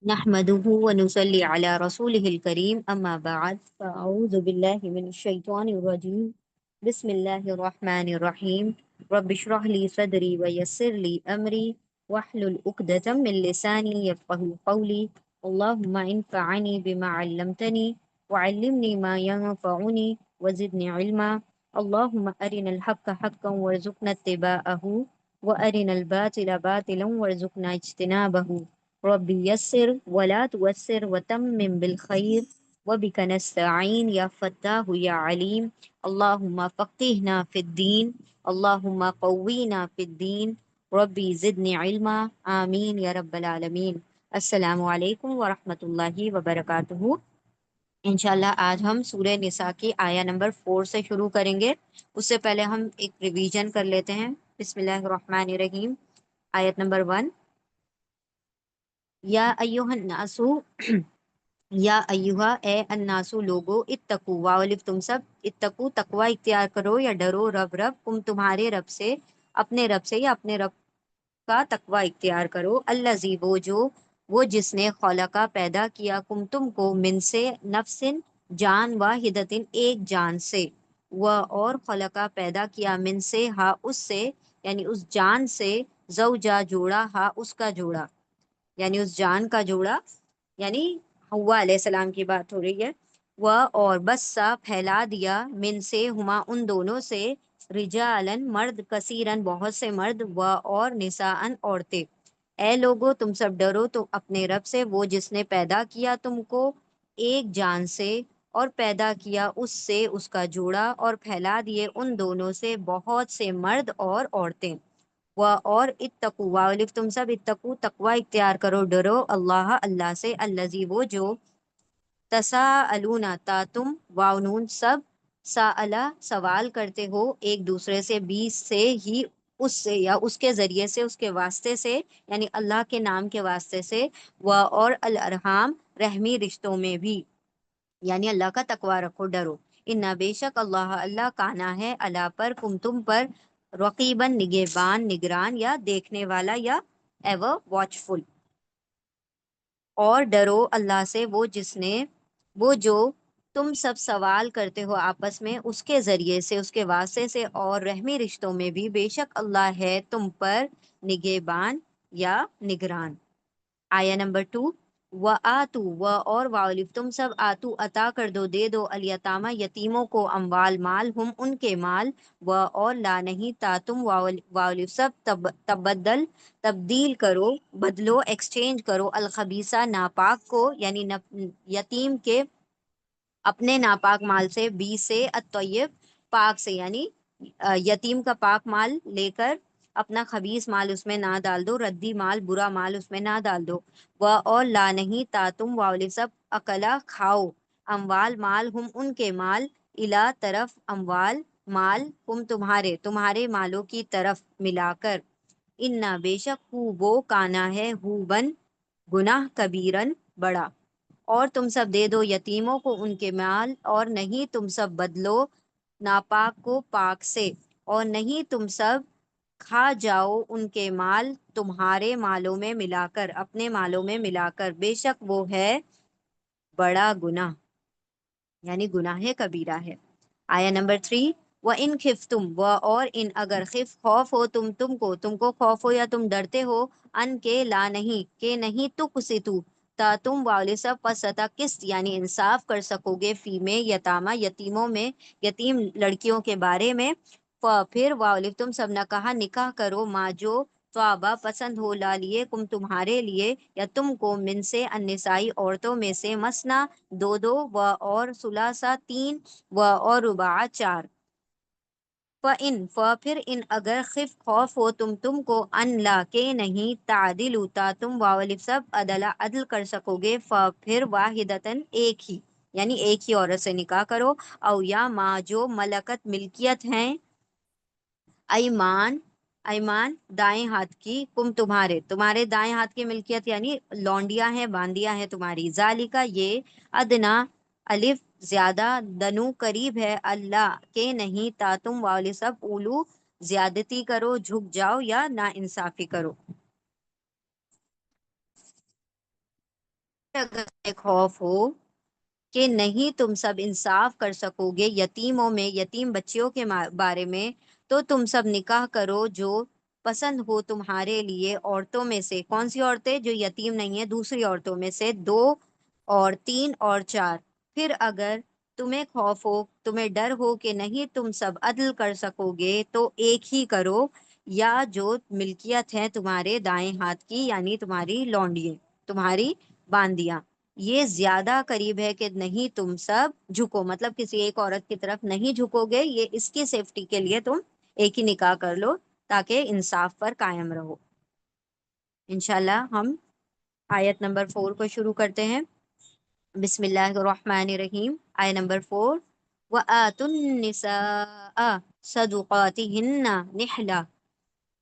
نحمده ونصلي على رسوله الكريم أما بعد فأعوذ بالله من الشيطان الرجيم بسم الله الرحمن الرحيم رب اشرح لي صدري ويسر لي أمري واحلل عقدة من لساني يفقهوا قولي اللهم انفعني بما علمتني وعلمني ما ينفعني وزدني علما اللهم أرنا الحق حقا وارزقنا اتباعه وأرنا الباطل باطلا وارزقنا اجتنابه ربي يسر ولا توسر وتمم بالخير وبك نستعين يا فتاه يا عليم اللهم فقهنا في الدين اللهم قوينا في الدين ربی زدنی علما آمین یا رب العالمین۔ السلام علیکم ورحمۃ اللہ وبرکاتہ۔ انشاءاللہ آج ہم سورہ نساء کی آیا نمبر 4 سے شروع کریں گے۔ اس سے پہلے ہم ایک ریویژن کر لیتے ہیں۔ بسم اللہ الرحمن الرحیم، آیت نمبر 1، یا ایوہ الناسو، یا ایوہ اے الناسو لوگو، اتقو واولف تم سب، اتقو تقوی اختیار کرو یا ڈرو، رب تم تمہارے رب سے، اپنے رب سے یا اپنے رب کا تقوی اختیار کرو، الذی وہ جس نے خلقہ پیدا کیا، تم کو من سے، نفسن جان، واحدتن ایک جان سے، اور خلقہ پیدا کیا من سے، ہا اس سے، یعنی اس جان سے، زوجا جوڑا، ہا اس کا جوڑا، یعنی اس جان کا جوڑا، یعنی حوا علیہ السلام کی بات ہو رہی ہے۔ وہ اور بسا پھیلا دیا، من سے ہما ان دونوں سے، رجالن مرد، کثیرن بہت سے مرد، و اور نساءن عورتیں۔ اے لوگو تم سب ڈرو تو اپنے رب سے، وہ جس نے پیدا کیا تم کو ایک جان سے، اور پیدا کیا اس سے اس کا جوڑا، اور پھیلا دیے ان دونوں سے بہت سے مرد اور عورتیں۔ و اور اتقو واولف تم سب، اتقو تقوی اختیار کرو، ڈرو، اللہ سے، الذی وہ جو، تساءلون تا تم، واؤنون سب، ساءلہ سوال کرتے ہو ایک دوسرے سے، بیس سے ہی، اس سے یا اس کے ذریعے سے، اس کے واسطے سے، یعنی اللہ کے نام کے واسطے سے، و اور الارحام رحمی رشتوں میں بھی، یعنی اللہ کا تقوی رکھو، ڈرو، انا بے شک اللہ کانا ہے، اللہ پر، تم پر، رقیباً نگہبان، نگران یا دیکھنے والا، یا ایور واچفل۔ اور ڈرو اللہ سے، وہ جو تم سب سوال کرتے ہو آپس میں اس کے ذریعے سے، اس کے واسطے سے، اور رحمی رشتوں میں بھی، بے شک اللہ ہے تم پر نگہبان یا نگران۔ آیا نمبر 2، وآتو و اور واولف تم سب، آتو عطا کر دو، دے دو، الیتامہ یتیموں کو، اموال مال، ہم ان کے مال، و اور لا نہیں، تا تم واولف سب، تبدل تبدیل کرو، بدلو، ایکسچینج کرو، الخبیثہ ناپاک کو، یعنی یتیم کے اپنے ناپاک مال سے، بی سے، الطیب پاک سے، یعنی یتیم کا پاک مال لے کر اپنا خبیث مال اس میں نہ ڈال دو، ردی مال، برا مال اس میں نہ ڈال دو، و اور لا نہیں، تا تم واولف سب، اکلا کھاؤ، اموال مال، ہم ان کے مال، الا طرف، اموال مال، ہم تمہارے مالوں کی طرف ملا کر، انا بے شک ہو وہ، کانا ہے، ہو بن، گناہ، کبیرن بڑا۔ اور تم سب دے دو یتیموں کو ان کے مال، اور نہیں تم سب بدلو ناپاک کو پاک سے، اور نہیں تم سب کھا جاؤ ان کے مال تمہارے مالوں میں ملا کر، اپنے مالوں میں ملا کر، بے شک وہ ہے بڑا گناہ، یعنی گناہ کبیرہ ہے۔ آیا نمبر 3، وَإِنْ خِفْتُمْ و اور ان اگر، خف خوف ہو، تم کو خوف ہو یا تم ڈرتے ہو، ان کے، لا نہیں، کہ نہیں، تقسطوا تا تم والد سب، پستا قسط، یعنی انصاف کر سکو گے، فی میں یتامہ یتیموں میں، یتیم لڑکیوں کے بارے میں، پھر والد تم سب نے کہا، نکاح کرو، ماں جو توابہ پسند ہو، لا لیے کم تمہارے لیے، یا تم کو، من سے، النسائی عورتوں میں سے، مسنا دو دو، و اور ثلاثہ تین، و اور رباع چار، پھر ان اگر، خف خوف ہو تم کو، ان لا کے نہیں، تعدل تا تم واولف سب، عدل کر سکو گے، پھر واحدتن ایک ہی، یعنی ایک ہی عورت سے نکاح کرو، او یا ماں جو ملکت ملکیت ہیں، ایمان دائیں ہاتھ کی، تمہارے دائیں ہاتھ کی ملکیت، یعنی لونڈیاں ہیں، باندیاں ہیں تمہاری، ذالکا یہ، ادنا الف زیادہ، دنو قریب ہے، اللہ کے نہیں، تا تم والی سب، اولو زیادتی کرو، جھک جاؤ یا نا انصافی کرو۔ اگر تمہیں خوف ہو کہ نہیں تم سب انصاف کر سکو گے یتیموں میں، یتیم بچیوں کے بارے میں، تو تم سب نکاح کرو جو پسند ہو تمہارے لیے عورتوں میں سے. کون سی عورتیں؟ جو یتیم نہیں ہیں، دوسری عورتوں میں سے، 2 اور 3 اور 4. پھر اگر تمہیں خوف ہو، تمہیں ڈر ہو کہ نہیں تم سب عدل کر سکو گے، تو ایک ہی کرو، یا جو ملکیت ہے تمہارے دائیں ہاتھ کی، یعنی تمہاری لونڈیاں، تمہاری باندیاں، یہ زیادہ قریب ہے کہ نہیں تم سب جھکو. مطلب کسی ایک عورت کی طرف نہیں جھکو گے، یہ اس کی سیفٹی کے لیے تم ایک ہی نکاح کر لو تاکہ انصاف پر قائم رہو. انشاءاللہ ہم آیت نمبر 4 کو شروع کرتے ہیں. بسم اللہ الرحمن الرحیم. آیت نمبر 4: وَآتُوا النِّسَاءَ صَدُقَاتِهِنَّ نِحْلَةً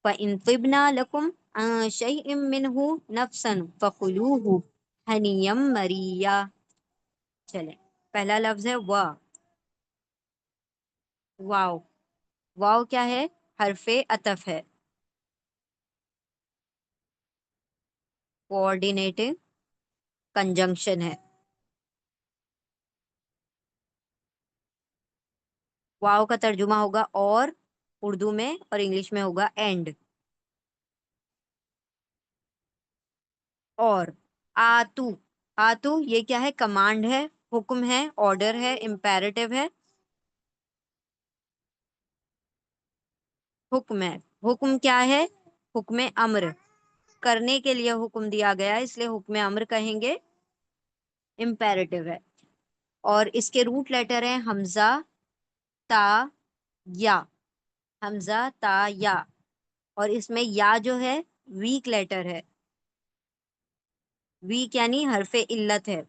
فَإِن طِبْنَ لَكُمْ عَن شَيْءٍ مِّنْهُ نَفْسًا فَكُلُوهُ ہنیم مریا. چلیں، پہلا لفظ ہے وا. واو. واو کیا ہے؟ حرف عطف ہے، کوآرڈینیٹنگ کنجنکشن ہے. واو کا ترجمہ ہوگا اور، اردو میں، اور انگلش میں ہوگا اینڈ. اور آتو. آتو یہ کیا ہے؟ کمانڈ ہے، حکم ہے، آرڈر ہے، امپیریٹو ہے. حکم ہے. حکم کیا ہے؟ حکم امر. کرنے کے لیے حکم دیا گیا اس لیے حکم امر کہیں گے، امپیریٹو ہے. اور اس کے روٹ لیٹر ہیں حمزہ، تا، یا. حمزہ، تا، یا. اور اس میں یا جو ہے ویک لیٹر ہے. ویک یعنی حرف علت ہے،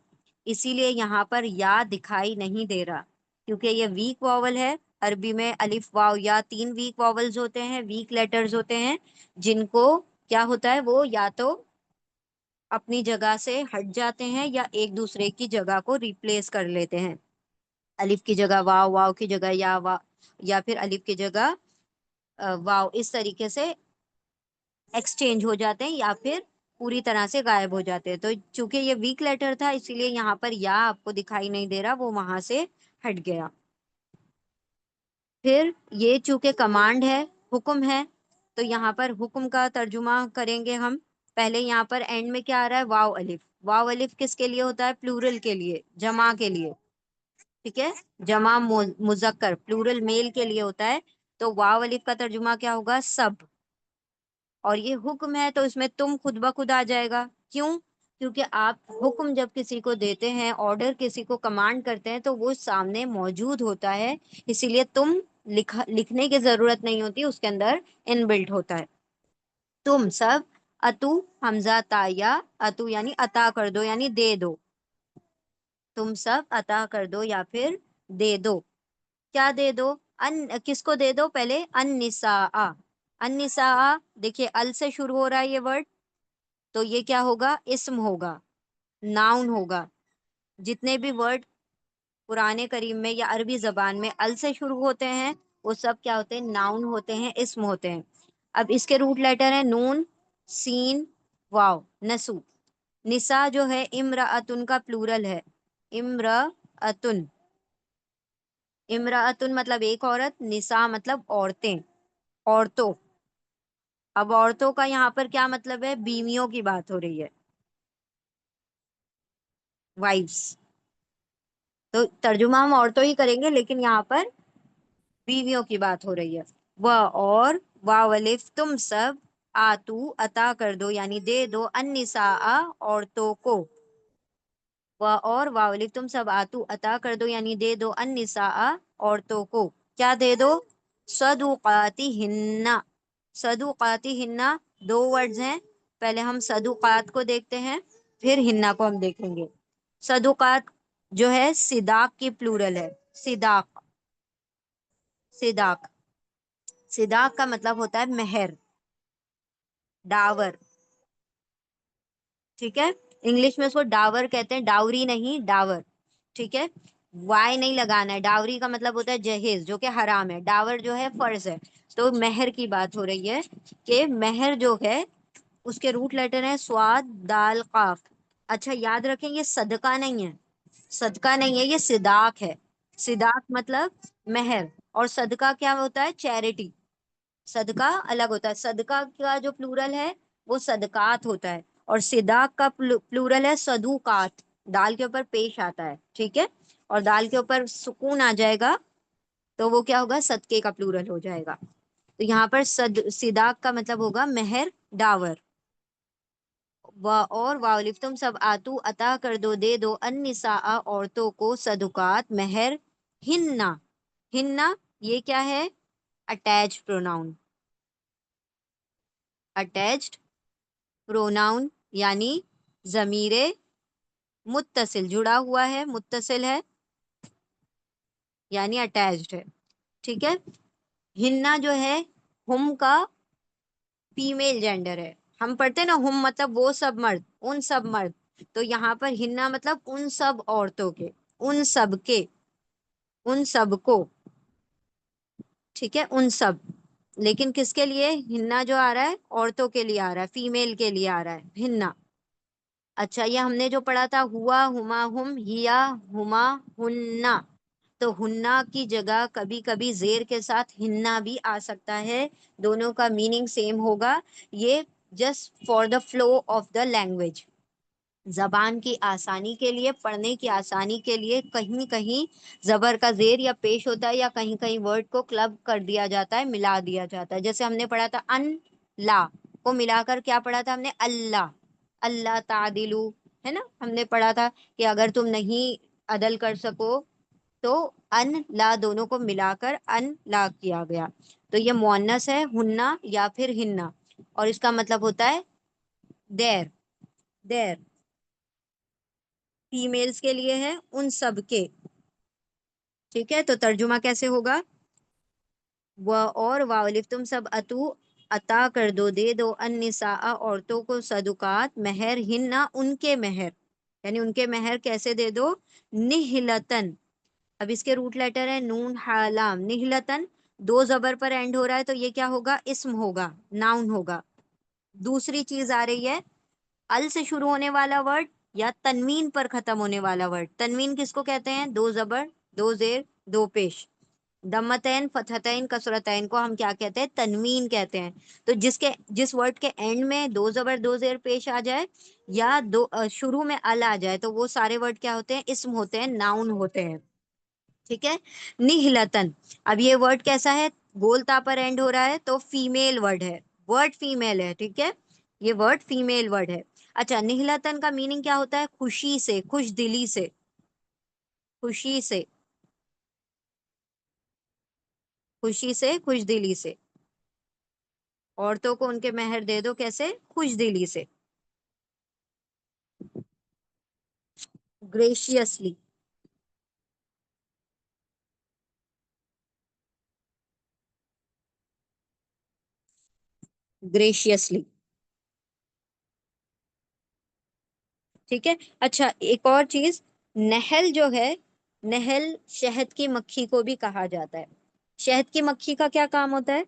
اسی لیے یہاں پر یا دکھائی نہیں دے رہا، کیونکہ یہ ویک واول ہے. عربی میں الف، واو، یا 3 ویک واولز ہوتے ہیں، ویک لیٹرز ہوتے ہیں، جن کو کیا ہوتا ہے، وہ یا تو اپنی جگہ سے ہٹ جاتے ہیں یا ایک دوسرے کی جگہ کو ریپلیس کر لیتے ہیں. الف کی جگہ واو، واو کی جگہ یا، یا پھر الف کی جگہ واو، اس طریقے سے ایکسچینج ہو جاتے ہیں یا پھر پوری طرح سے غائب ہو جاتے ہیں. تو چونکہ یہ ویک لیٹر تھا اسی لیے یہاں پر یا آپ کو دکھائی نہیں دے رہا، وہ وہاں سے ہٹ گیا. پھر یہ چونکہ کمانڈ ہے، حکم ہے، تو یہاں پر حکم کا ترجمہ کریں گے ہم. پہلے یہاں پر اینڈ میں کیا آ رہا ہے؟ واو الف. واو الف کس کے لیے ہوتا ہے؟ پلورل کے لیے، جمع کے لیے. ٹھیک ہے، جمع مذکر پلورل میل کے لیے ہوتا ہے. تو واو الف کا ترجمہ کیا ہوگا؟ سب. اور یہ حکم ہے تو اس میں تم خود بخود آ جائے گا. کیوں؟ کیونکہ آپ حکم جب کسی کو دیتے ہیں، آرڈر کسی کو کمانڈ کرتے ہیں، تو وہ سامنے موجود ہوتا ہے، اسی لیے تم لکھنے کی ضرورت نہیں ہوتی، اس کے اندر ان بلٹ ہوتا ہے. تم سب، اتو حمزہ تا یا، اتو یعنی عطا کر دو، یعنی دے دو. تم سب عطا کر دو یا پھر دے دو. کیا دے دو؟ کس کو دے دو؟ پہلے النساء. النساء دیکھیے ال سے شروع ہو رہا ہے یہ ورڈ، تو یہ کیا ہوگا؟ اسم ہوگا، ناؤن ہوگا. جتنے بھی ورڈ قرآن کریم میں یا عربی زبان میں ال سے شروع ہوتے ہیں وہ سب کیا ہوتے ہیں؟ ناؤن ہوتے ہیں، اسم ہوتے ہیں. اب اس کے روٹ لیٹر ہیں نون، سین، واو. نسو. نسا جو ہے امرأتن کا پلورل ہے، امرأتن. امرأتن مطلب ایک عورت، نساء مطلب عورتیں، عورتوں. اب عورتوں کا یہاں پر کیا مطلب ہے؟ بیویوں کی بات ہو رہی ہے، وائفس. تو ترجمہ ہم عورتوں ہی کریں گے لیکن یہاں پر بیویوں کی بات ہو رہی ہے. وہ اور واو الف تم سب، آتو عطا کر دو یعنی دے دو، النساء عورتوں کو. اور واو الف تم سب، آتو عطا کر دو یعنی دے دو، النساء عورتوں کو. کیا دے دو؟ صدقاتہن. صدقاتہن 2 ورڈز ہیں، پہلے ہم صدقات کو دیکھتے ہیں پھر ہننا کو ہم دیکھیں گے. صدقات جو ہے صداق کی پلورل ہے، صداق. صداق. صداق کا مطلب ہوتا ہے مہر، ڈاور. ٹھیک ہے، انگلش میں اس کو ڈاور کہتے ہیں، ڈاوری نہیں، ڈاور. ٹھیک ہے، وائی نہیں لگانا ہے. ڈاوری کا مطلب ہوتا ہے جہیز، جو کہ حرام ہے. ڈاور جو ہے فرض ہے. تو مہر کی بات ہو رہی ہے کہ مہر جو ہے اس کے روٹ لیٹر ہیں سواد، دال، قاف. اچھا یاد رکھیں یہ صدقہ نہیں ہے، صدقہ نہیں ہے، یہ صداق ہے. صداق مطلب مہر، اور صدقہ کیا ہوتا ہے؟ چیریٹی. صدقہ الگ ہوتا ہے، صدقہ کا جو پلورل ہے وہ صدقات ہوتا ہے، اور صداق کا پلورل ہے صدوقات. دال کے اوپر پیش آتا ہے، ٹھیک ہے، اور دال کے اوپر سکون آ جائے گا تو وہ کیا ہوگا؟ صدقے کا پلورل ہو جائے گا. تو یہاں پر صداق کا مطلب ہوگا مہر، ڈاور. اور واولف تم سب آتو عطا کر دو، دے دو، النساء عورتوں کو، صدقات مہر، ہننا. ہننا یہ کیا ہے؟ Attach pronoun. اٹیچڈ پروناؤن یعنی ضمیر متصل، جڑا ہوا ہے، متصل ہے، یعنی اٹیچڈ ہے. ٹھیک ہے. ہننا جو ہے ہم کا فیمیل جینڈر ہے. ہم پڑھتے ہیں نا ہم مطلب وہ سب مرد، ان سب مرد. تو یہاں پر ہننا مطلب ان سب عورتوں کے، ان سب کے، ان سب کو. ٹھیک ہے، ان سب. لیکن کس کے لیے ہننا جو آ رہا ہے؟ عورتوں کے لیے آ رہا ہے، فیمیل کے لیے آ رہا ہے ہننا. اچھا یہ ہم نے جو پڑھا تھا ہوا، ہما، ہم، ہیا، ہما، ہننا. تو ہننا کی جگہ کبھی کبھی زیر کے ساتھ ہننا بھی آ سکتا ہے، دونوں کا میننگ سیم ہوگا. یہ just for the flow of the language, زبان کی آسانی کے لیے، پڑھنے کی آسانی کے لیے کہیں کہیں زبر کا زیر یا پیش ہوتا ہے، یا کہیں کہیں ورڈ کو کلب کر دیا جاتا ہے، ملا دیا جاتا ہے. جیسے ہم نے پڑھا تھا ان لا کو ملا کر کیا پڑھا تھا ہم نے؟ اللہ. اللہ تعدلو، ہے نا، ہم نے پڑھا تھا کہ اگر تم نہیں عدل کر سکو تو ان لا دونوں کو ملا کر ان لا کیا گیا. تو یہ مؤنث ہے ہننا یا پھر ہننا، اور اس کا مطلب ہوتا ہے دیر. دیر فیمیلز کے لیے ہے، ان سب کے. ٹھیک ہے، تو ترجمہ کیسے ہوگا؟ اور واولف تم سب اتو عطا کر دو، دے دو، النساء عورتوں کو، صدقات مہر، ہننا ان کے مہر، یعنی ان کے مہر کیسے دے دو؟ نہلتن. اب اس کے روٹ لیٹر ہے نون ہا لام. نہلتن دو زبر پر اینڈ ہو رہا ہے تو یہ کیا ہوگا؟ اسم ہوگا، ناؤن ہوگا. دوسری چیز آ رہی ہے ال سے شروع ہونے والا ورڈ یا تنوین پر ختم ہونے والا ورڈ. تنوین کس کو کہتے ہیں؟ دو زبر، دو زیر، دو پیش. دمتین، فتحتین، کسرتین کو ہم کیا کہتے ہیں؟ تنوین کہتے ہیں. تو جس ورڈ کے اینڈ میں دو زبر، دو زیر پیش آ جائے، یا دو شروع میں ال آ جائے، تو وہ سارے ورڈ کیا ہوتے ہیں؟ اسم ہوتے ہیں، ناؤن ہوتے ہیں. ٹھیک ہے. نہلتن، اب یہ ورڈ کیسا ہے؟ گول تا پر اینڈ ہو رہا ہے تو فیمیل ورڈ ہے، ورڈ فیمیل ہے. ٹھیک ہے، یہ ورڈ فیمیل ورڈ ہے. اچھا نہلتن کا میننگ کیا ہوتا ہے؟ خوشی سے، خوش دلی سے، خوشی سے، خوشی سے، خوش دلی سے. عورتوں کو ان کے مہر دے دو کیسے؟ خوش دلی سے، گریشیسلی. گریشیسلی. ٹھیک ہے. اچھا ایک اور چیز، نحل جو ہے، نحل شہد کی مکھی کو بھی کہا جاتا ہے. شہد کی مکھی کا کیا کام ہوتا ہے؟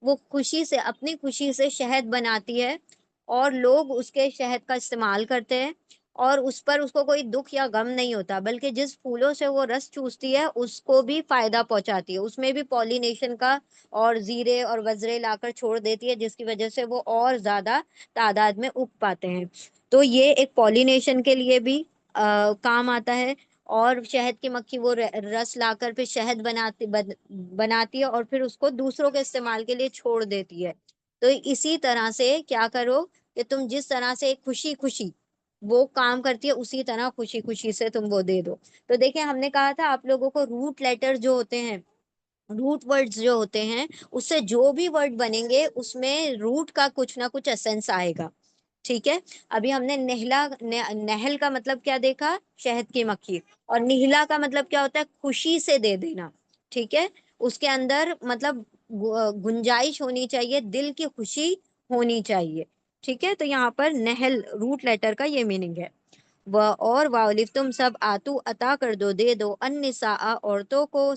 وہ خوشی سے، اپنی خوشی سے شہد بناتی ہے، اور لوگ اس کے شہد کا استعمال کرتے ہیں، اور اس پر اس کو کوئی دکھ یا غم نہیں ہوتا، بلکہ جس پھولوں سے وہ رس چوستی ہے اس کو بھی فائدہ پہنچاتی ہے. اس میں بھی پالینیشن کا اور زیرے اور وزرے لا کر چھوڑ دیتی ہے، جس کی وجہ سے وہ اور زیادہ تعداد میں اگ پاتے ہیں. تو یہ ایک پالینیشن کے لیے بھی کام آتا ہے. اور شہد کی مکھی وہ رس لا کر پھر شہد بناتی ہے، اور پھر اس کو دوسروں کے استعمال کے لیے چھوڑ دیتی ہے. تو اسی طرح سے کیا کرو کہ تم جس طرح سے ایک خوشی خوشی وہ کام کرتی ہے، اسی طرح خوشی خوشی سے تم وہ دے دو. تو دیکھیں ہم نے کہا تھا آپ لوگوں کو روٹ لیٹر جو ہوتے ہیں، روٹ ورڈز جو ہوتے ہیں، اس سے جو بھی ورڈ بنیں گے اس میں روٹ کا کچھ نہ کچھ ایسنس آئے گا. ٹھیک ہے. ابھی ہم نے نہل کا مطلب کیا دیکھا؟ شہد کی مکھی. اور نہلا کا مطلب کیا ہوتا ہے؟ خوشی سے دے دینا. ٹھیک ہے. اس کے اندر مطلب گنجائش ہونی چاہیے، دل کی خوشی ہونی چاہیے. ٹھیک ہے. تو یہاں پر نہل روٹ لیٹر کا یہ میننگ ہے. اور واولف تم سب آتو عطا کر دو، دے دو، النساء عورتوں کو،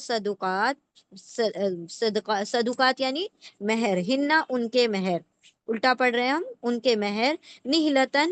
صدقات یعنی مہر، ہننا ان کے مہر، الٹا پڑھ رہے ہیں ہم، ان کے مہر، نہلتن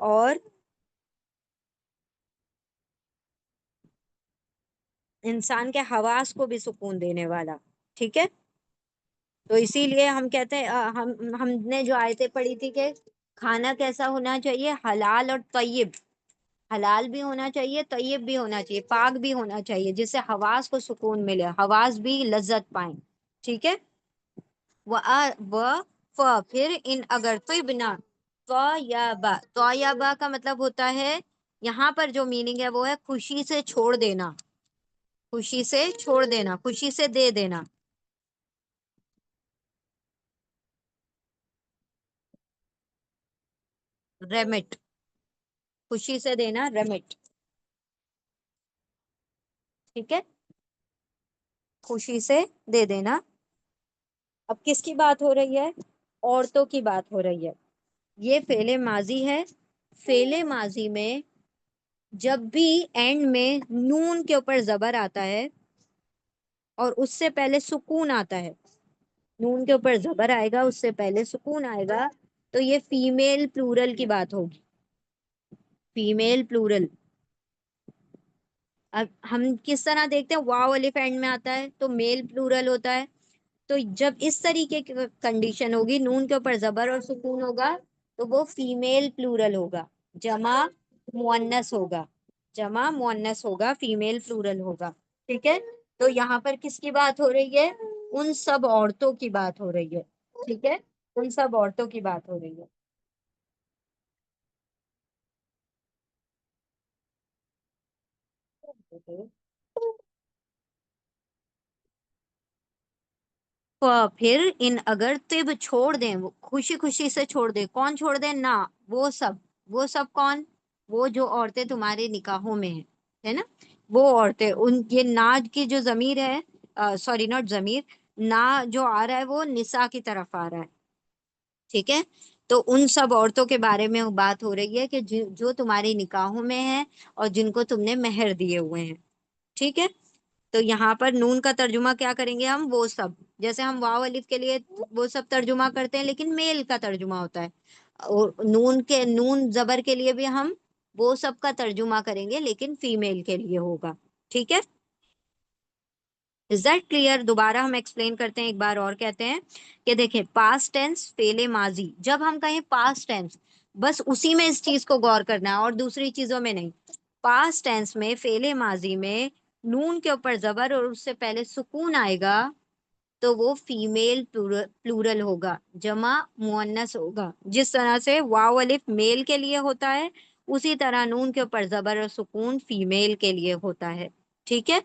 اور انسان کے حواس کو بھی سکون دینے والا. ٹھیک ہے. تو اسی لیے ہم کہتے ہیں ہم نے جو آیتیں پڑھی تھی کہ کھانا کیسا ہونا چاہیے، حلال اور طیب. حلال بھی ہونا چاہیے، طیب بھی ہونا چاہیے، پاک بھی ہونا چاہیے، جس سے حواس کو سکون ملے، حواس بھی لذت پائیں. ٹھیک ہے. پھر ان اگر طیبنا، طیبہ کا مطلب ہوتا ہے، یہاں پر جو میننگ ہے وہ ہے خوشی سے چھوڑ دینا. خوشی سے چھوڑ دینا، خوشی سے دے دینا. ریمٹ، خوشی سے دینا، ریمٹ. ٹھیک ہے. خوشی سے دے دینا. اب کس کی بات ہو رہی ہے؟ عورتوں کی بات ہو رہی ہے. یہ فعل ماضی ہے. فعل ماضی میں جب بھی اینڈ میں نون کے اوپر زبر آتا ہے اور اس سے پہلے سکون آتا ہے، نون کے اوپر زبر آئے گا، اس سے پہلے سکون آئے گا، تو یہ فیمیل پلورل کی بات ہوگی. Female plural. اب ہم کس طرح دیکھتے ہیں، واو الف اینڈ میں آتا ہے تو میل پلورل ہوتا ہے. تو جب اس طریقے کی کنڈیشن ہوگی، نون کے اوپر زبر اور سکون ہوگا، تو وہ فیمیل پلورل ہوگا، جمع مؤنث ہوگا. جمع مؤنث ہوگا، فیمیل پلورل ہوگا. ٹھیک ہے. تو یہاں پر کس کی بات ہو رہی ہے؟ ان سب عورتوں کی بات ہو رہی ہے. ٹھیک ہے. ان سب عورتوں کی بات ہو رہی ہے. پھر ان اگر طب چھوڑ دیں، وہ خوشی خوشی سے چھوڑ دیں. کون چھوڑ دیں؟ نہ وہ سب. وہ سب کون؟ وہ جو عورتیں تمہارے نکاحوں میں ہیں، ہے نا، وہ عورتیں. ان یہ ناج کی جو ضمیر ہے، سوری ناٹ ضمیر، نا جو آ رہا ہے وہ نساء کی طرف آ رہا ہے. ٹھیک ہے. تو ان سب عورتوں کے بارے میں بات ہو رہی ہے کہ جو تمہاری نکاحوں میں ہیں اور جن کو تم نے مہر دیے ہوئے ہیں. ٹھیک ہے. تو یہاں پر نون کا ترجمہ کیا کریں گے ہم؟ وہ سب. جیسے ہم واو الف کے لیے وہ سب ترجمہ کرتے ہیں، لیکن میل کا ترجمہ ہوتا ہے. اور نون زبر کے لیے بھی ہم وہ سب کا ترجمہ کریں گے، لیکن فیمیل کے لیے ہوگا. ٹھیک ہے. Is that clear? دوبارہ ہم ایکسپلین کرتے ہیں، ایک بار اور کہتے ہیں کہ دیکھیں، پاسٹ ٹینس فعل ماضی، جب ہم کہیں پاسٹ ٹینس، بس اسی میں اس چیز کو غور کرنا ہے اور دوسری چیزوں میں نہیں. پاسٹ ٹینس میں، فعل ماضی میں نون کے اوپر زبر اور اس سے پہلے سکون آئے گا تو وہ فیمیل پلورل ہوگا، جمع مؤنث ہوگا. جس طرح سے واو الف میل کے لیے ہوتا ہے، اسی طرح نون کے اوپر زبر اور سکون فیمیل کے لیے ہوتا ہے. ٹھیک ہے.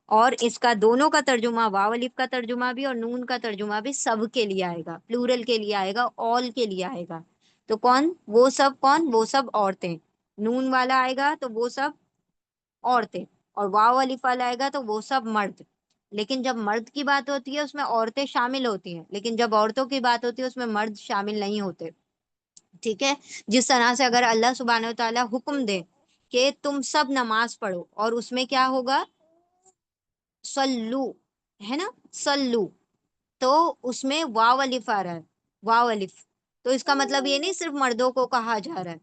اور اس کا دونوں کا ترجمہ، واو الف کا ترجمہ بھی اور نون کا ترجمہ بھی سب کے لیے آئے گا، پلورل کے لیے آئے گا، آل کے لیے آئے گا. تو کون وہ سب؟ کون وہ سب عورتیں. نون والا آئے گا تو وہ سب عورتیں، اور واو الف والا آئے گا تو وہ سب مرد. لیکن جب مرد کی بات ہوتی ہے اس میں عورتیں شامل ہوتی ہیں، لیکن جب عورتوں کی بات ہوتی ہے اس میں مرد شامل نہیں ہوتے. ٹھیک ہے. جس طرح سے اگر اللہ سبحانہ و تعالیٰ حکم دے کہ تم سب نماز پڑھو، اور اس میں کیا ہوگا؟ سلو، ہے نا، سلو، تو اس میں واو الف آ رہا ہے، واو الف. تو اس کا مطلب یہ نہیں صرف مردوں کو کہا جا رہا ہے،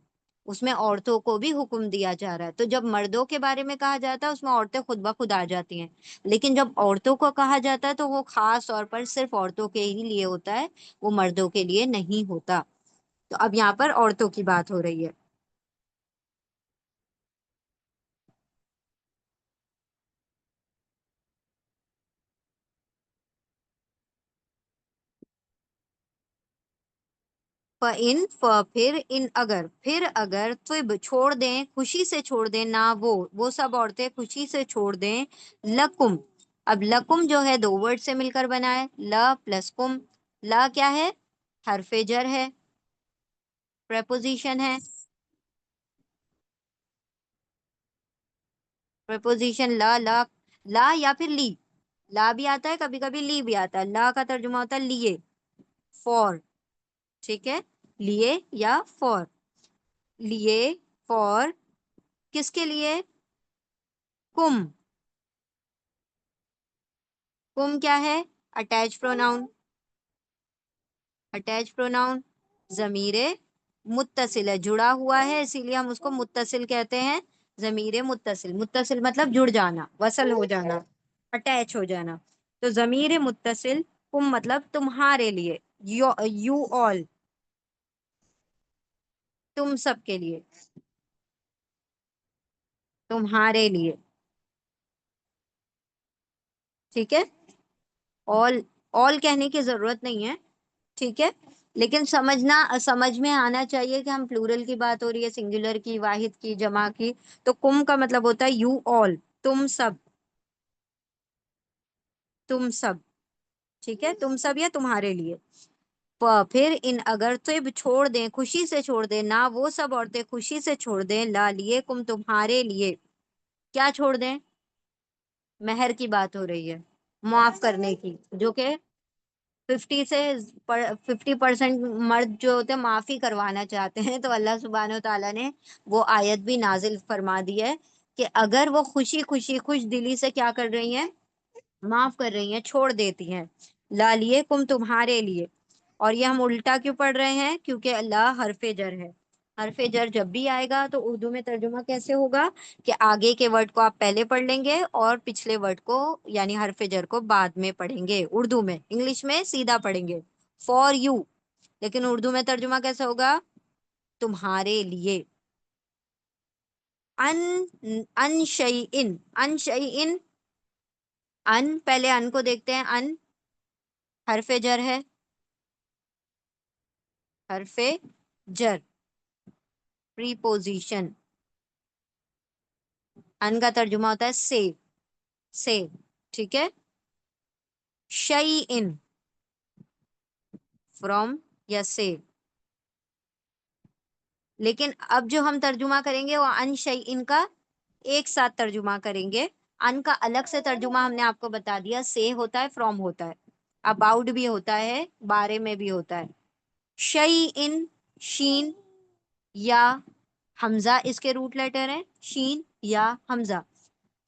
اس میں عورتوں کو بھی حکم دیا جا رہا ہے. تو جب مردوں کے بارے میں کہا جاتا ہے اس میں عورتیں خود بخود آ جاتی ہیں، لیکن جب عورتوں کو کہا جاتا ہے تو وہ خاص طور پر صرف عورتوں کے ہی لیے ہوتا ہے، وہ مردوں کے لیے نہیں ہوتا. تو اب یہاں پر عورتوں کی بات ہو رہی ہے. پھر اگر طب چھوڑ دیں، خوشی سے چھوڑ دیں، نہ وہ سب عورتیں خوشی سے چھوڑ دیں. لکم. اب لکم جو ہے دو ورڈ سے مل کر بنا ہے، لا پلس کم. لا کیا ہے؟ حرف جر ہے، پریپوزیشن ہے. پریپوزیشن لا، لا یا پھر لی. لا بھی آتا ہے کبھی کبھی، لی بھی آتا ہے. لا کا ترجمہ ہوتا ہے لیے، فور. ٹھیک ہے. لیے یا فور. لیے، فور، کس کے لیے؟ کم. کم کیا ہے؟ Attach pronoun. اٹیچ پروناؤن ضمیر متصل ہے، جڑا ہوا ہے، اسی لیے ہم اس کو متصل کہتے ہیں، ضمیر متصل، متصل مطلب جڑ جانا، وصل ہو جانا، اٹیچ ہو جانا، تو ضمیر متصل، کم مطلب تمہارے لیے، یو آل، تم سب کے لیے، تمہارے لیے، ٹھیک ہے، آل کہنے کی ضرورت نہیں ہے، ٹھیک ہے، لیکن سمجھ میں آنا چاہیے کہ ہم پلورل کی بات ہو رہی ہے، سنگولر کی، واحد کی، جمع کی، تو کم کا مطلب ہوتا ہے یو آل، تم سب، تم سب، ٹھیک ہے، تم سب یا تمہارے لیے، پھر ان اگر تو چھوڑ دیں، خوشی سے چھوڑ دیں، نہ وہ سب عورتیں خوشی سے چھوڑ دیں، لا لیے کم تمہارے لیے، کیا چھوڑ دیں؟ مہر کی بات ہو رہی ہے، معاف کرنے کی، جو کہ 50% مرد جو ہوتے ہیں معافی کروانا چاہتے ہیں، تو اللہ سبحانہ و تعالیٰ نے وہ آیت بھی نازل فرما دی ہے کہ اگر وہ خوشی خوشی خوش دلی سے کیا کر رہی ہیں؟ معاف کر رہی ہیں، چھوڑ دیتی ہیں، لا لیے کم تمہارے لیے، اور یہ ہم الٹا کیوں پڑھ رہے ہیں؟ کیونکہ اللہ حرف جر ہے، حرف جر جب بھی آئے گا تو اردو میں ترجمہ کیسے ہوگا کہ آگے کے ورڈ کو آپ پہلے پڑھ لیں گے اور پچھلے ورڈ کو یعنی حرف جر کو بعد میں پڑھیں گے، اردو میں، انگلش میں سیدھا پڑھیں گے فار یو، لیکن اردو میں ترجمہ کیسے ہوگا؟ تمہارے لیے، ان، ان شیئن، ان شیئن، ان، پہلے ان کو دیکھتے ہیں، ان حرف جر ہے، حرف جر، پریپوزیشن، ان کا ترجمہ ہوتا ہے سے، ٹھیک ہے، شیئن، فرام یا سے، لیکن اب جو ہم ترجمہ کریں گے وہ ان شیئن کا ایک ساتھ ترجمہ کریں گے، ان کا الگ سے ترجمہ ہم نے آپ کو بتا دیا، سے ہوتا ہے، فرام ہوتا ہے، اباؤٹ بھی ہوتا ہے، بارے میں بھی ہوتا ہے، شیئن، شین یا حمزہ اس کے روٹ لیٹر ہیں، شین یا حمزہ،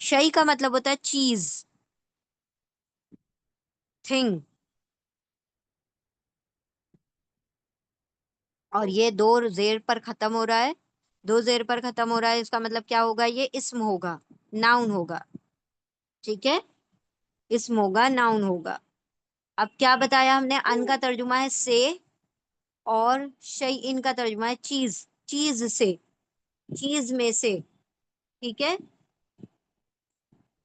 شئی کا مطلب ہوتا ہے چیز، تھنگ، اور یہ دو زیر پر ختم ہو رہا ہے، دو زیر پر ختم ہو رہا ہے، اس کا مطلب کیا ہوگا؟ یہ اسم ہوگا، ناؤن ہوگا، ٹھیک ہے، اسم ہوگا، ناؤن ہوگا، اب کیا بتایا ہم نے؟ ان کا ترجمہ ہے سے، اور شیئن کا ترجمہ ہے چیز، چیز سے، چیز میں سے، ٹھیک ہے،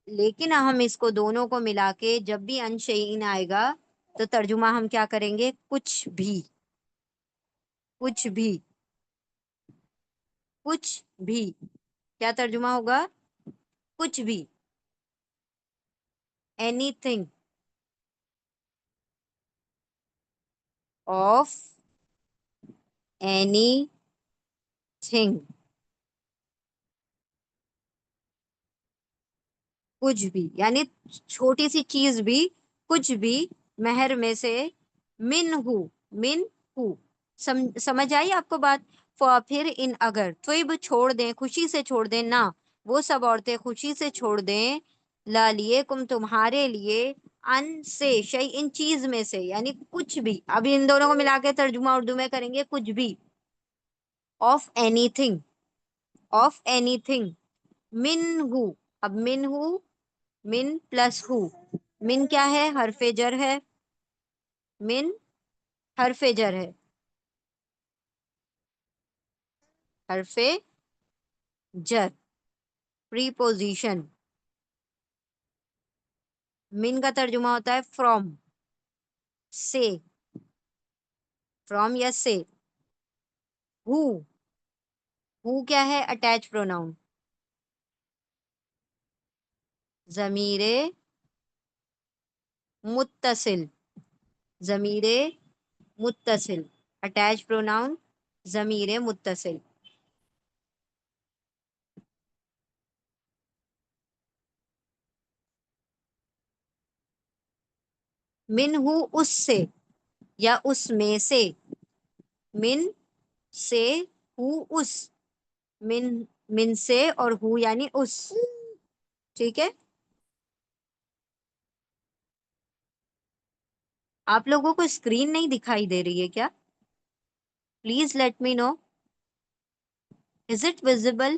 لیکن ہم اس کو دونوں کو ملا کے جب بھی ان شیئن آئے گا تو ترجمہ ہم کیا کریں گے؟ کچھ بھی، کچھ بھی، کچھ بھی، کیا ترجمہ ہوگا؟ کچھ بھی، any thing of any thing, کچھ بھی یعنی چھوٹی سی چیز بھی، کچھ بھی، مہر میں سے، من ہو، من ہو، سمجھ آئی آپ کو بات؟ پھر ان اگر طیب چھوڑ دیں، خوشی سے چھوڑ دیں، نہ وہ سب عورتیں خوشی سے چھوڑ دیں، لا لیے کم تمہارے لیے، ان سے، شیء ان چیز میں سے، یعنی کچھ بھی، ابھی ان دونوں کو ملا کے ترجمہ اردو میں کریں گے، کچھ بھی، of any thing, of any thing, من ہو، اب من ہو، من پلس ہو، من کیا ہے؟ حرف جر ہے، من حرف جر ہے، حرف جر، پریپوزیشن، من کا ترجمہ ہوتا ہے فرام، سے، فرام یا سے، ہو، ہو کیا ہے؟ اٹیچ پروناؤن، ضمیر متصل، ضمیر متصل، اٹیچ پروناؤن، ضمیر متصل، من ہو اس سے یا اس میں سے، من سے، ہو اس، من، من سے اور ہو یعنی اس، ٹھیک ہے، آپ لوگوں کو اسکرین نہیں دکھائی دے رہی ہے کیا؟ Please let me know. Is it visible?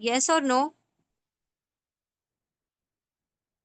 Yes or no?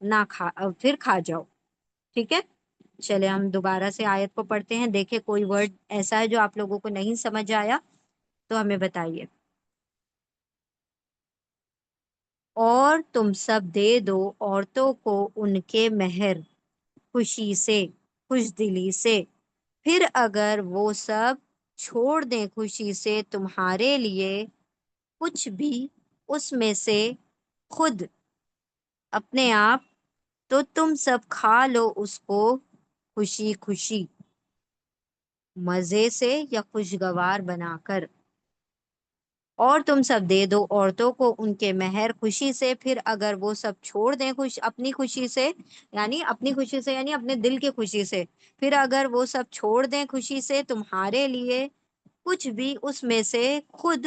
نہ پھر کھا جاؤ. ٹھیک ہے. چلے ہم دوبارہ سے آیت کو پڑھتے ہیں. دیکھیں کوئی ورڈ ایسا ہے جو آپ لوگوں کو نہیں سمجھ آیا تو ہمیں بتائیے. اور تم سب دے دو عورتوں کو ان کے مہر خوشی سے، خوش دلی سے، پھر اگر وہ سب چھوڑ دیں خوشی سے تمہارے لیے کچھ بھی اس میں سے خود اپنے آپ، تو تم سب کھا لو اس کو خوشی خوشی، مزے سے یا خوشگوار بنا کر. اور تم سب دے دو عورتوں کو ان کے مہر خوشی سے، پھر اگر وہ سب چھوڑ دیں اپنی خوشی سے، یعنی اپنی خوشی سے یعنی اپنے دل کی خوشی سے، پھر اگر وہ سب چھوڑ دیں خوشی سے تمہارے لیے کچھ بھی اس میں سے خود،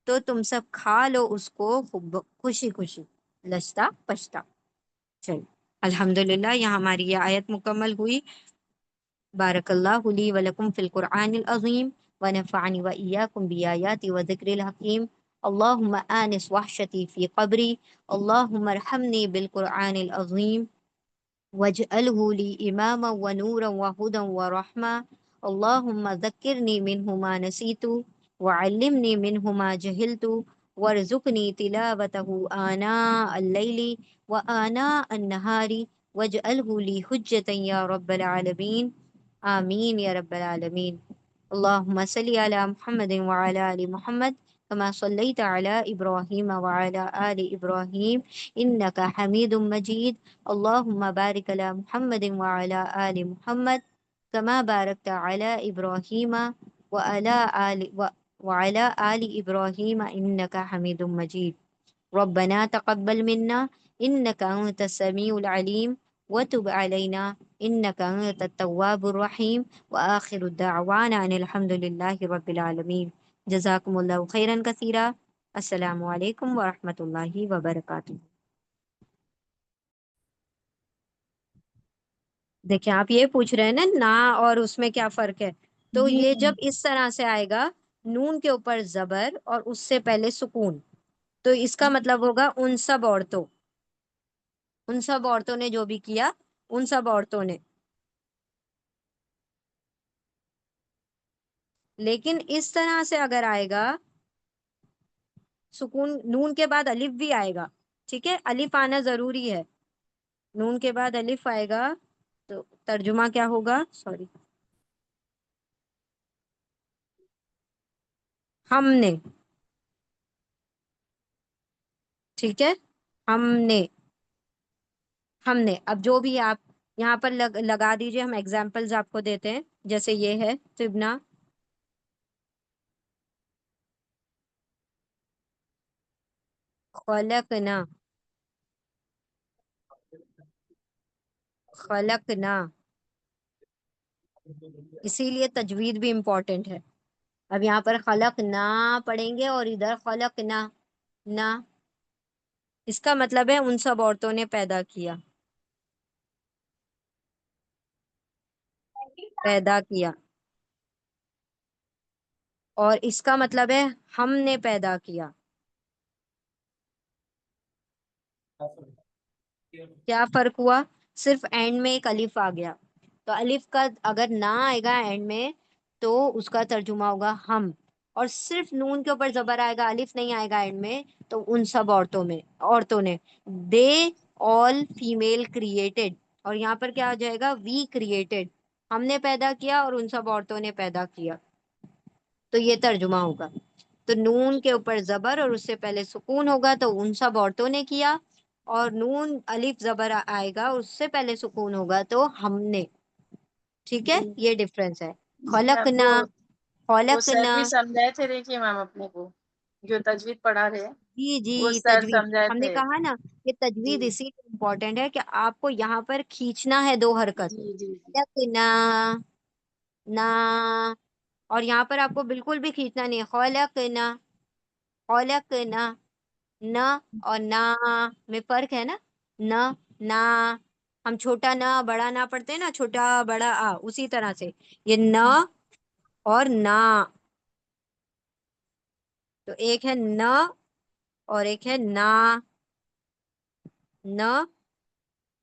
تو تم سب کھا لو اس کو خوشی خوشی، لچتا پچھتا. چلو الحمدللہ یہاں ہماری یہ آیت مکمل ہوئی. بارک اللہ لی ولکم فی القرآن العظیم ونفعنی وإیاکم بآیات وذکر الحکیم. اللہم آنس وحشتی فی قبری، اللہم ارحمنی بالقرآن العظیم واجعلہ لی اماما ونورا وہدا ورحمہ. اللہم ذکرنی منہ ما نسیت وعلمنی منہ ما جہلت وارزقنی تلاوتہ آناء اللیل وآناء النہار واجعلہ لی حجتا یا رب العالمین. آمین یا رب العالمین. اللہم صلی علی محمد وعلی آل محمد كما صلیت علی ابراہیم وعلی آل ابراہیم انک حمید مجید. اللہم بارک علی محمد وعلی آل محمد كما بارکت علی ابراہیم وعلی آل ابراہیم انک حمید مجید. ربنا تقبل منا انك انت السميع العليم وتب علينا انك انت التواب الرحيم واخر الدعوانا ان الحمد لله رب العالمين. جزاكم الله خيرا كثيرا. السلام علیکم ورحمۃ اللہ وبرکاتہ. دیکھیں آپ یہ پوچھ رہے ہیں نا اور اس میں کیا فرق ہے، تو جی یہ جی جب اس طرح سے آئے گا نون کے اوپر زبر اور اس سے پہلے سکون، تو اس کا مطلب ہوگا ان سب عورتوں، ان سب عورتوں نے جو بھی کیا، ان سب عورتوں نے. لیکن اس طرح سے اگر آئے گا سکون، نون کے بعد الف بھی آئے گا. ٹھیک ہے، الف آنا ضروری ہے. نون کے بعد الف آئے گا تو ترجمہ کیا ہوگا؟ سوری، ہم نے. ٹھیک ہے، ہم نے، ہم نے. اب جو بھی آپ یہاں پر لگا دیجئے، ہم ایگزامپلز آپ کو دیتے ہیں. جیسے یہ ہے تبنا، خلقنا، خلقنا. اسی لیے تجوید بھی امپورٹنٹ ہے. اب یہاں پر خلق نہ پڑھیں گے اور ادھر خلق نہ، نہ، اس کا مطلب ہے ان سب عورتوں نے پیدا کیا، پیدا کیا. اور اس کا مطلب ہے ہم نے پیدا کیا. کیا فرق ہوا؟ صرف اینڈ میں ایک الف آ گیا. تو الف کا اگر نہ آئے گا اینڈ میں تو اس کا ترجمہ ہوگا ہم. اور صرف نون کے اوپر زبر آئے گا، الف نہیں آئے گا اینڈ میں، تو ان سب عورتوں میں، عورتوں نے. دے آل فیمیل کریٹڈ، اور یہاں پر کیا آ جائے گا؟ We created. ہم نے پیدا کیا اور ان سب عورتوں نے پیدا کیا. تو یہ ترجمہ ہوگا. تو نون کے اوپر زبر اور اس سے پہلے سکون ہوگا تو ان سب عورتوں نے کیا، اور نون الف زبر آئے گا اس سے پہلے سکون ہوگا تو ہم نے. ٹھیک ہے، جی یہ ڈفرنس ہے. جی میم، خلقنا، وہ سر خلقنا. بھی سمجھائے تھے، دیکھیے میم اپنے کو جو تجوید پڑھا رہے ہیں جی جی، وہ سر تجوید سمجھائے ہم نے تھے. کہا نا کہ جی تجوید اسی لیے امپورٹنٹ ہے کہ آپ کو یہاں پر کھینچنا ہے دو حرکت. جی جی جی خلقنا، نا. اور یہاں پر آپ کو بالکل بھی کھینچنا نہیں ہے. خلقنا، خلقنا. نہ اور نا میں فرق ہے نا. نہ، نا. ہم چھوٹا نہ بڑا نہ پڑھتے ہیں نا، چھوٹا بڑا آ، اسی طرح سے یہ نہ اور نا. تو ایک ہے نہ اور ایک ہے نا. نہ